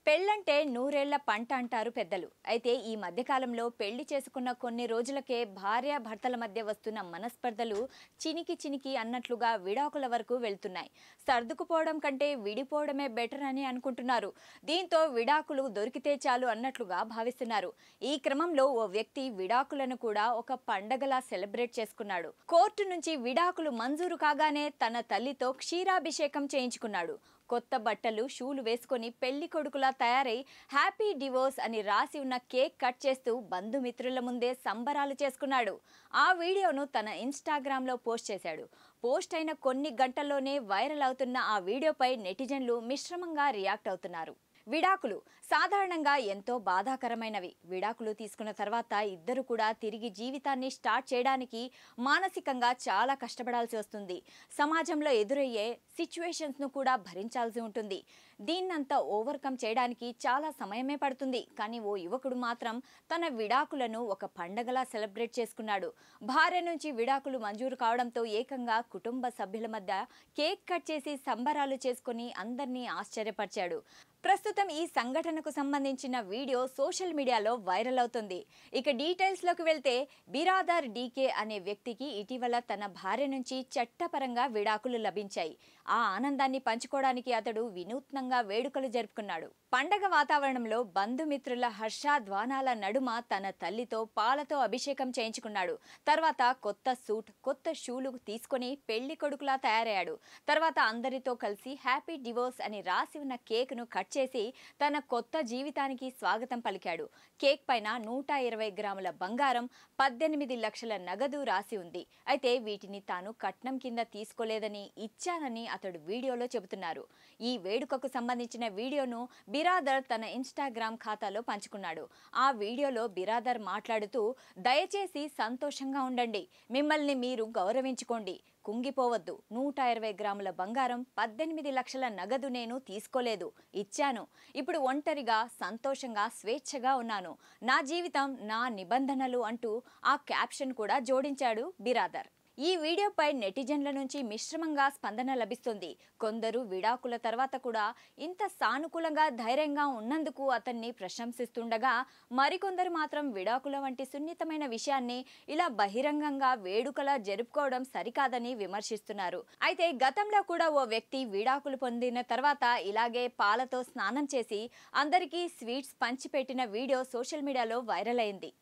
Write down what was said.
పెళ్ళంటే నూరేళ్ల పంట అంటారు పెద్దలు. అయితే ఈ మధ్యకాలంలో పెళ్లి చేసుకున్న కొన్ని రోజులకే భార్య భర్తల మధ్య వస్తున్న మనస్పర్ధలు చినికి చినికి అన్నట్లుగా విడాకుల వరకు వెళ్తున్నాయి. సర్దుకుపోవడం కంటే విడిపోవడమే బెటర్ అని అనుకుంటున్నారు. దీంతో విడాకులు దొరికితే చాలు అన్నట్లుగా భావిస్తున్నారు. ఈ క్రమంలో ఓ వ్యక్తి విడాకులను కూడా ఒక పండగలా సెలబ్రేట్ చేసుకున్నాడు. కోర్టు నుంచి విడాకులు మంజూరు కాగానే తన తల్లితో క్షీరాభిషేకం చేయించుకున్నాడు. కొత్త బట్టలు షూలు వేసుకొని పెళ్లి కొడుకులా తయారై హ్యాపీ డివోర్స్ అని రాసి ఉన్న కేక్ కట్ చేస్తూ బంధుమిత్రుల ముందే సంబరాలు చేసుకున్నాడు. ఆ వీడియోను తన ఇన్స్టాగ్రామ్లో పోస్ట్ చేశాడు. పోస్ట్ అయిన కొన్ని గంటల్లోనే వైరల్ అవుతున్న ఆ వీడియోపై నెటిజన్లు మిశ్రమంగా రియాక్ట్ అవుతున్నారు. విడాకులు సాధారణంగా ఎంతో బాధాకరమైనవి. విడాకులు తీసుకున్న తర్వాత ఇద్దరు కూడా తిరిగి జీవితాన్ని స్టార్ట్ చేయడానికి మానసికంగా చాలా కష్టపడాల్సి వస్తుంది. సమాజంలో ఎదురయ్యే సిచ్యువేషన్స్ను కూడా భరించాల్సి ఉంటుంది. దీన్నంతా ఓవర్కమ్ చేయడానికి చాలా సమయమే పడుతుంది. కానీ ఓ యువకుడు మాత్రం తన విడాకులను ఒక పండగలా సెలబ్రేట్ చేసుకున్నాడు. భార్య నుంచి విడాకులు మంజూరు కావడంతో ఏకంగా కుటుంబ సభ్యుల మధ్య కేక్ కట్ చేసి సంబరాలు చేసుకుని అందరినీ ఆశ్చర్యపరిచాడు. ప్రస్తుతం ఈ సంఘటనకు సంబంధించిన వీడియో సోషల్ మీడియాలో వైరల్ అవుతుంది. ఇక డీటెయిల్స్లోకి వెళ్తే బిరాదర్ డీకే అనే వ్యక్తికి ఇటీవల తన భార్య నుంచి చట్టపరంగా విడాకులు లభించాయి. ఆ ఆనందాన్ని పంచుకోవడానికి అతడు వినూత్నంగా వేడుకలు జరుపుకున్నాడు. పండగ వాతావరణంలో బంధుమిత్రుల హర్షధ్వానాల నడుమ తన తల్లితో పాలతో అభిషేకం చేయించుకున్నాడు. తర్వాత కొత్త సూట్, కొత్త షూలు తీసుకొని పెళ్లి కొడుకులా తయారయ్యాడు. తర్వాత అందరితో కలిసి హ్యాపీ డివోర్స్ అని రాసి ఉన్న కేక్ను కట్ చేసి తన కొత్త జీవితానికి స్వాగతం పలికాడు. కేక్ పైన 120 గ్రాముల బంగారం, 18 లక్షల నగదు రాసి ఉంది. అయితే వీటిని తాను కట్నం కింద తీసుకోలేదని, ఇచ్చానని అతడు వీడియోలో చెబుతున్నారు. ఈ వేడుకకు సంబంధించిన వీడియోను బిరాదర్ తన ఇన్స్టాగ్రామ్ ఖాతాలో పంచుకున్నాడు. ఆ వీడియోలో బిరాదర్ మాట్లాడుతూ, దయచేసి సంతోషంగా ఉండండి, మిమ్మల్ని మీరు గౌరవించుకోండి, కుంగిపోవద్దు. 120 గ్రాముల బంగారం, 18 లక్షల నగదు నేను తీసుకోలేదు, ఇచ్చాను. ఇప్పుడు ఒంటరిగా సంతోషంగా స్వేచ్ఛగా ఉన్నాను. నా జీవితం నా నిబంధనలు అంటూ ఆ క్యాప్షన్ కూడా జోడించాడు బిరాదర్. ఈ వీడియోపై నెటిజన్ల నుంచి మిశ్రమంగా స్పందన లభిస్తుంది. కొందరు విడాకుల తర్వాత కూడా ఇంత సానుకూలంగా ధైర్యంగా ఉన్నందుకు అతన్ని ప్రశంసిస్తుండగా, మరికొందరు మాత్రం విడాకుల వంటి సున్నితమైన విషయాన్ని ఇలా బహిరంగంగా వేడుకలా జరుపుకోవడం సరికాదని విమర్శిస్తున్నారు. అయితే గతంలో కూడా ఓ వ్యక్తి విడాకులు పొందిన తర్వాత ఇలాగే పాలతో స్నానం చేసి అందరికీ స్వీట్స్ పంచిపెట్టిన వీడియో సోషల్ మీడియాలో వైరల్ అయింది.